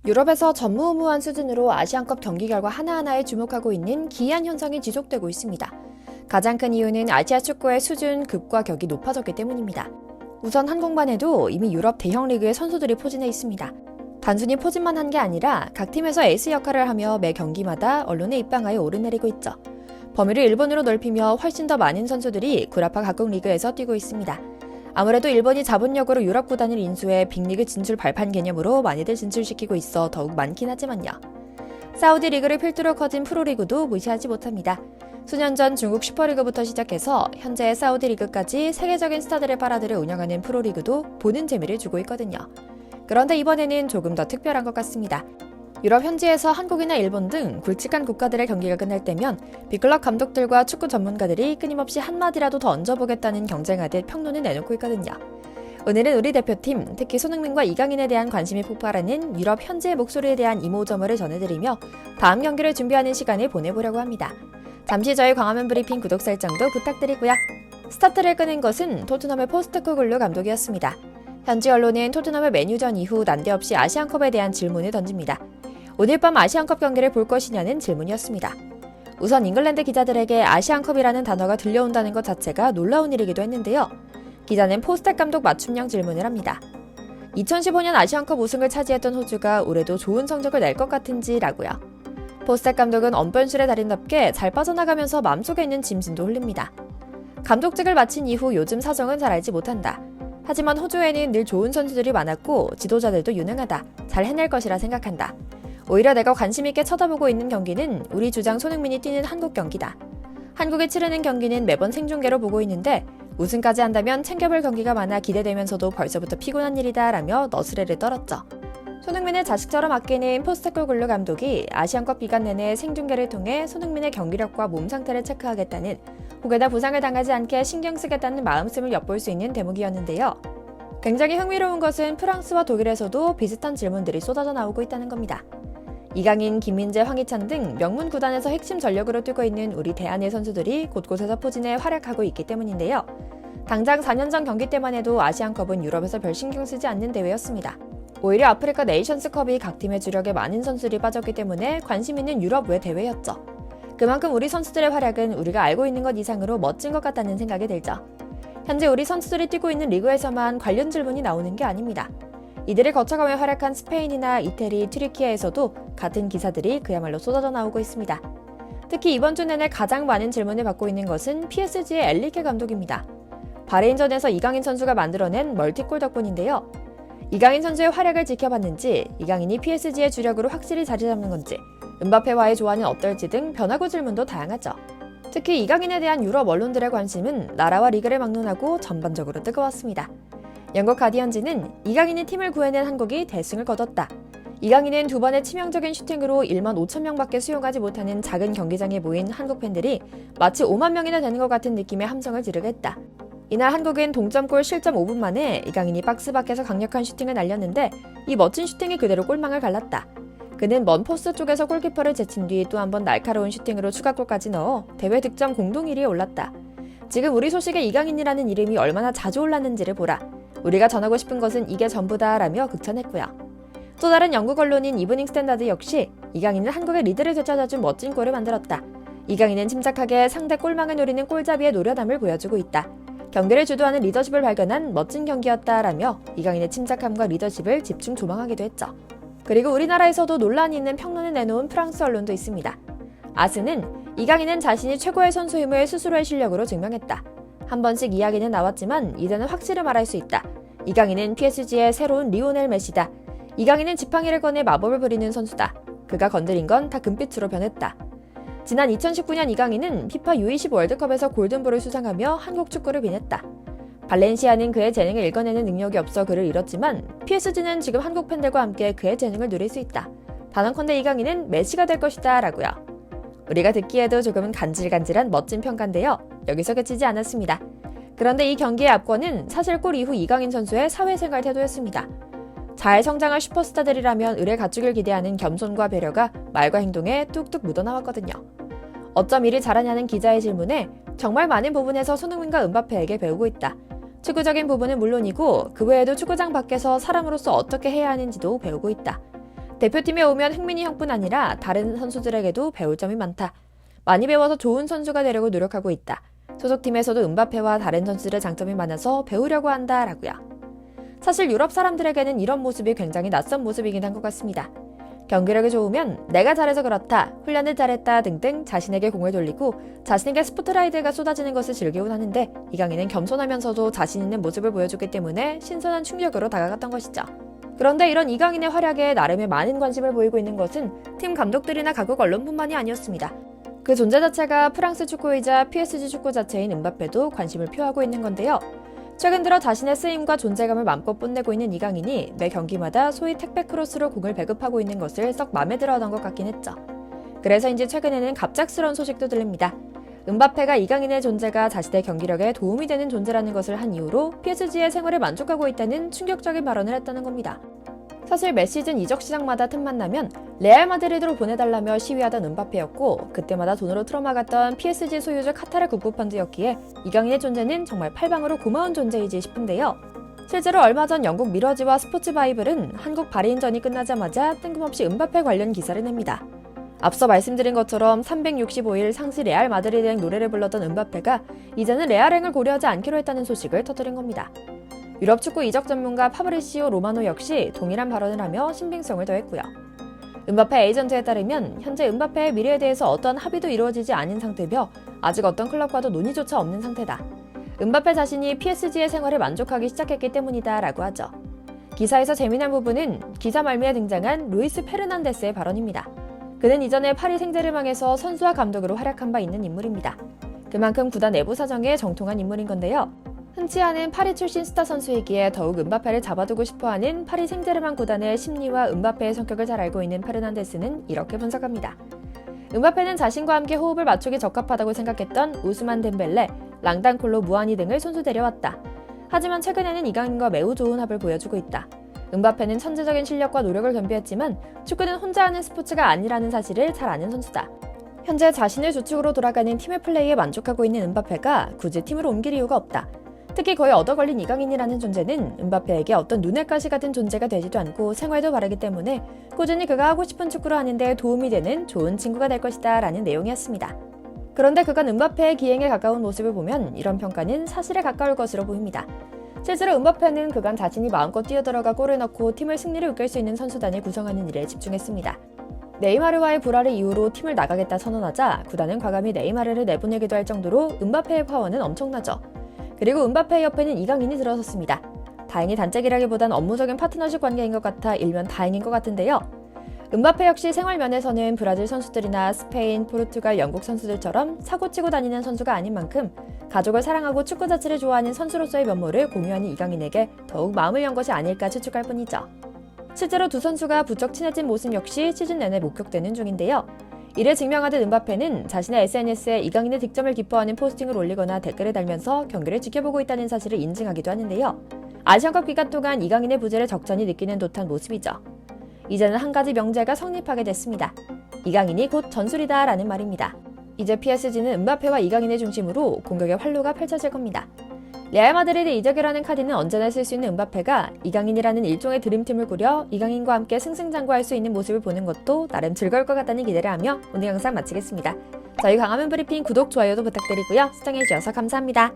유럽에서 전무후무한 수준으로 아시안컵 경기 결과 하나하나에 주목하고 있는 기이한 현상이 지속되고 있습니다. 가장 큰 이유는 아시아 축구의 수준, 급과 격이 높아졌기 때문입니다. 우선 한국만 해도 이미 유럽 대형 리그의 선수들이 포진해 있습니다. 단순히 포진만 한 게 아니라 각 팀에서 에이스 역할을 하며 매 경기마다 언론의 입방아에 오르내리고 있죠. 범위를 일본으로 넓히며 훨씬 더 많은 선수들이 구라파 각국 리그에서 뛰고 있습니다. 아무래도 일본이 자본력으로 유럽 구단을 인수해 빅리그 진출 발판 개념으로 많이들 진출시키고 있어 더욱 많긴 하지만요. 사우디 리그를 필두로 커진 프로리그도 무시하지 못합니다. 수년 전 중국 슈퍼리그부터 시작해서 현재의 사우디 리그까지 세계적인 스타들의 파라들을 운영하는 프로리그도 보는 재미를 주고 있거든요. 그런데 이번에는 조금 더 특별한 것 같습니다. 유럽 현지에서 한국이나 일본 등 굵직한 국가들의 경기가 끝날 때면 빅클럽 감독들과 축구 전문가들이 끊임없이 한마디라도 더 얹어보겠다는 경쟁하듯 평론을 내놓고 있거든요. 오늘은 우리 대표팀, 특히 손흥민과 이강인에 대한 관심이 폭발하는 유럽 현지의 목소리에 대한 이모저모를 전해드리며 다음 경기를 준비하는 시간을 보내보려고 합니다. 잠시 저희 광화문 브리핑 구독 설정도 부탁드리고요. 스타트를 끄는 것은 토트넘의 포스트코글루 감독이었습니다. 현지 언론은 토트넘의 맨유전 이후 난데없이 아시안컵에 대한 질문을 던집니다. 오늘 밤 아시안컵 경기를 볼 것이냐는 질문이었습니다. 우선 잉글랜드 기자들에게 아시안컵이라는 단어가 들려온다는 것 자체가 놀라운 일이기도 했는데요. 기자는 포스텍 감독 맞춤형 질문을 합니다. 2015년 아시안컵 우승을 차지했던 호주가 올해도 좋은 성적을 낼 것 같은지라고요. 포스텍 감독은 언변술의 달인답게 잘 빠져나가면서 마음속에 있는 짐승도 흘립니다. 감독직을 마친 이후 요즘 사정은 잘 알지 못한다. 하지만 호주에는 늘 좋은 선수들이 많았고 지도자들도 유능하다. 잘 해낼 것이라 생각한다. 오히려 내가 관심있게 쳐다보고 있는 경기는 우리 주장 손흥민이 뛰는 한국 경기다. 한국이 치르는 경기는 매번 생중계로 보고 있는데 우승까지 한다면 챙겨볼 경기가 많아 기대되면서도 벌써부터 피곤한 일이다 라며 너스레를 떨었죠. 손흥민을 자식처럼 아끼는 포스테코글루 감독이 아시안컵 기간 내내 생중계를 통해 손흥민의 경기력과 몸 상태를 체크하겠다는, 혹여나 부상을 당하지 않게 신경 쓰겠다는 마음씀을 엿볼 수 있는 대목이었는데요. 굉장히 흥미로운 것은 프랑스와 독일에서도 비슷한 질문들이 쏟아져 나오고 있다는 겁니다. 이강인, 김민재, 황희찬 등 명문 구단에서 핵심 전력으로 뛰고 있는 우리 대한의 선수들이 곳곳에서 포진해 활약하고 있기 때문인데요. 당장 4년 전 경기 때만 해도 아시안컵은 유럽에서 별 신경 쓰지 않는 대회였습니다. 오히려 아프리카 네이션스컵이 각 팀의 주력에 많은 선수들이 빠졌기 때문에 관심 있는 유럽 외 대회였죠. 그만큼 우리 선수들의 활약은 우리가 알고 있는 것 이상으로 멋진 것 같다는 생각이 들죠. 현재 우리 선수들이 뛰고 있는 리그에서만 관련 질문이 나오는 게 아닙니다. 이들을 거쳐가며 활약한 스페인이나 이태리, 튀르키예에서도 같은 기사들이 그야말로 쏟아져 나오고 있습니다. 특히 이번 주 내내 가장 많은 질문을 받고 있는 것은 PSG의 엘리케 감독입니다. 바레인전에서 이강인 선수가 만들어낸 멀티골 덕분인데요. 이강인 선수의 활약을 지켜봤는지, 이강인이 PSG의 주력으로 확실히 자리 잡는 건지, 은바페와의 조화는 어떨지 등 변화구 질문도 다양하죠. 특히 이강인에 대한 유럽 언론들의 관심은 나라와 리그를 막론하고 전반적으로 뜨거웠습니다. 영국 가디언지는 이강인이 팀을 구해낸 한국이 대승을 거뒀다. 이강인은 두 번의 치명적인 슈팅으로 1만 5천 명밖에 수용하지 못하는 작은 경기장에 모인 한국 팬들이 마치 5만 명이나 되는 것 같은 느낌의 함성을 지르게 했다. 이날 한국은 동점골 실점 5분 만에 이강인이 박스 밖에서 강력한 슈팅을 날렸는데 이 멋진 슈팅이 그대로 골망을 갈랐다. 그는 먼 포스트 쪽에서 골키퍼를 제친 뒤 또 한 번 날카로운 슈팅으로 추가골까지 넣어 대회 득점 공동 1위에 올랐다. 지금 우리 소식에 이강인이라는 이름이 얼마나 자주 올랐는지를 보라. 우리가 전하고 싶은 것은 이게 전부다 라며 극찬했고요. 또 다른 영국 언론인 이브닝 스탠다드 역시 이강인은 한국의 리드를 되찾아준 멋진 골을 만들었다. 이강인은 침착하게 상대 골망을 노리는 골잡이의 노련함을 보여주고 있다. 경기를 주도하는 리더십을 발견한 멋진 경기였다라며 이강인의 침착함과 리더십을 집중 조망하기도 했죠. 그리고 우리나라에서도 논란이 있는 평론을 내놓은 프랑스 언론도 있습니다. 아스는 이강인은 자신이 최고의 선수임을 스스로의 실력으로 증명했다. 한 번씩 이야기는 나왔지만 이제는 확실히 말할 수 있다. 이강인은 PSG의 새로운 리오넬 메시다. 이강인은 지팡이를 꺼내 마법을 부리는 선수다. 그가 건드린 건 다 금빛으로 변했다. 지난 2019년 이강인은 피파 U20 월드컵에서 골든볼을 수상하며 한국 축구를 빛냈다. 발렌시아는 그의 재능을 읽어내는 능력이 없어 그를 잃었지만 PSG는 지금 한국 팬들과 함께 그의 재능을 누릴 수 있다. 단언컨대 이강인은 메시가 될 것이다 라고요. 우리가 듣기에도 조금은 간질간질한 멋진 평가인데요. 여기서 그치지 않았습니다. 그런데 이 경기의 압권은 사실 골 이후 이강인 선수의 사회생활 태도였습니다. 잘 성장할 슈퍼스타들이라면 을에 갖추길 기대하는 겸손과 배려가 말과 행동에 뚝뚝 묻어나왔거든요. 어쩜 일을 잘하냐는 기자의 질문에 정말 많은 부분에서 손흥민과 은바페에게 배우고 있다. 축구적인 부분은 물론이고 그 외에도 축구장 밖에서 사람으로서 어떻게 해야 하는지도 배우고 있다. 대표팀에 오면 흥민이 형뿐 아니라 다른 선수들에게도 배울 점이 많다. 많이 배워서 좋은 선수가 되려고 노력하고 있다. 소속팀에서도 은바페와 다른 선수들의 장점이 많아서 배우려고 한다 라고요. 사실 유럽 사람들에게는 이런 모습이 굉장히 낯선 모습이긴 한 것 같습니다. 경기력이 좋으면 내가 잘해서 그렇다, 훈련을 잘했다 등등 자신에게 공을 돌리고 자신에게 스포트라이트가 쏟아지는 것을 즐기곤 하는데 이강인은 겸손하면서도 자신 있는 모습을 보여줬기 때문에 신선한 충격으로 다가갔던 것이죠. 그런데 이런 이강인의 활약에 나름의 많은 관심을 보이고 있는 것은 팀 감독들이나 각국 언론뿐만이 아니었습니다. 그 존재 자체가 프랑스 축구이자 PSG 축구 자체인 은바페도 관심을 표하고 있는 건데요. 최근 들어 자신의 쓰임과 존재감을 맘껏 뽐내고 있는 이강인이 매 경기마다 소위 택배 크로스로 공을 배급하고 있는 것을 썩 맘에 들어하던 것 같긴 했죠. 그래서인지 최근에는 갑작스러운 소식도 들립니다. 은바페가 이강인의 존재가 자신의 경기력에 도움이 되는 존재라는 것을 한 이유로 PSG의 생활에 만족하고 있다는 충격적인 발언을 했다는 겁니다. 사실 매 시즌 이적 시장마다 틈만 나면 레알 마드리드로 보내달라며 시위하던 은바페였고 그때마다 돈으로 틀어막았던 PSG 소유주 카타르 국부펀드였기에 이강인의 존재는 정말 팔방으로 고마운 존재이지 싶은데요. 실제로 얼마 전 영국 미러지와 스포츠바이블은 한국 바리인전이 끝나자마자 뜬금없이 은바페 관련 기사를 냅니다. 앞서 말씀드린 것처럼 365일 상시 레알 마드리드행 노래를 불렀던 은바페가 이제는 레알행을 고려하지 않기로 했다는 소식을 터뜨린 겁니다. 유럽 축구 이적 전문가 파브리시오 로마노 역시 동일한 발언을 하며 신빙성을 더했고요. 은바페 에이전트에 따르면 현재 은바페의 미래에 대해서 어떤 합의도 이루어지지 않은 상태며 아직 어떤 클럽과도 논의조차 없는 상태다. 은바페 자신이 PSG의 생활에 만족하기 시작했기 때문이다 라고 하죠. 기사에서 재미난 부분은 기사 말미에 등장한 루이스 페르난데스의 발언입니다. 그는 이전에 파리 생제르맹에서 선수와 감독으로 활약한 바 있는 인물입니다. 그만큼 구단 내부 사정에 정통한 인물인 건데요. 흔치 않은 파리 출신 스타 선수이기에 더욱 은바페를 잡아두고 싶어하는 파리 생제르맹 구단의 심리와 은바페의 성격을 잘 알고 있는 페르난데스는 이렇게 분석합니다. 은바페는 자신과 함께 호흡을 맞추기 적합하다고 생각했던 우스만 덴벨레, 랑단콜로 무아니 등을 손수 데려왔다. 하지만 최근에는 이강인과 매우 좋은 합을 보여주고 있다. 은바페는 천재적인 실력과 노력을 겸비했지만 축구는 혼자 하는 스포츠가 아니라는 사실을 잘 아는 선수다. 현재 자신의 주축으로 돌아가는 팀의 플레이에 만족하고 있는 은바페가 굳이 팀으로 옮길 이유가 없다. 특히 거의 얻어걸린 이강인이라는 존재는 은바페에게 어떤 눈엣 가시 같은 존재가 되지도 않고 생활도 바르기 때문에 꾸준히 그가 하고 싶은 축구를 하는데 도움이 되는 좋은 친구가 될 것이다 라는 내용이었습니다. 그런데 그간 은바페의 기행에 가까운 모습을 보면 이런 평가는 사실에 가까울 것으로 보입니다. 실제로 은바페는 그간 자신이 마음껏 뛰어들어가 골을 넣고 팀을 승리를 이끌 수 있는 선수단을 구성하는 일에 집중했습니다. 네이마르와의 불화를 이유로 팀을 나가겠다 선언하자 구단은 과감히 네이마르를 내보내기도 할 정도로 은바페의 파워는 엄청나죠. 그리고 은바페의 옆에는 이강인이 들어섰습니다. 다행히 단짝이라기보단 업무적인 파트너십 관계인 것 같아 일면 다행인 것 같은데요. 은바페 역시 생활 면에서는 브라질 선수들이나 스페인, 포르투갈, 영국 선수들처럼 사고치고 다니는 선수가 아닌 만큼 가족을 사랑하고 축구 자체를 좋아하는 선수로서의 면모를 공유하는 이강인에게 더욱 마음을 연 것이 아닐까 추측할 뿐이죠. 실제로 두 선수가 부쩍 친해진 모습 역시 시즌 내내 목격되는 중인데요. 이를 증명하듯 은바페는 자신의 SNS에 이강인의 득점을 기뻐하는 포스팅을 올리거나 댓글을 달면서 경기를 지켜보고 있다는 사실을 인증하기도 하는데요. 아시안컵 기간 동안 이강인의 부재를 적잖이 느끼는 듯한 모습이죠. 이제는 한 가지 명제가 성립하게 됐습니다. 이강인이 곧 전술이다 라는 말입니다. 이제 PSG는 은바페와 이강인의 중심으로 공격의 활로가 펼쳐질 겁니다. 레알 마드리드 이적이라는 카드는 언제나 쓸 수 있는 은바페가 이강인이라는 일종의 드림팀을 꾸려 이강인과 함께 승승장구할 수 있는 모습을 보는 것도 나름 즐거울 것 같다는 기대를 하며 오늘 영상 마치겠습니다. 저희 광화문 브리핑 구독, 좋아요도 부탁드리고요. 시청해주셔서 감사합니다.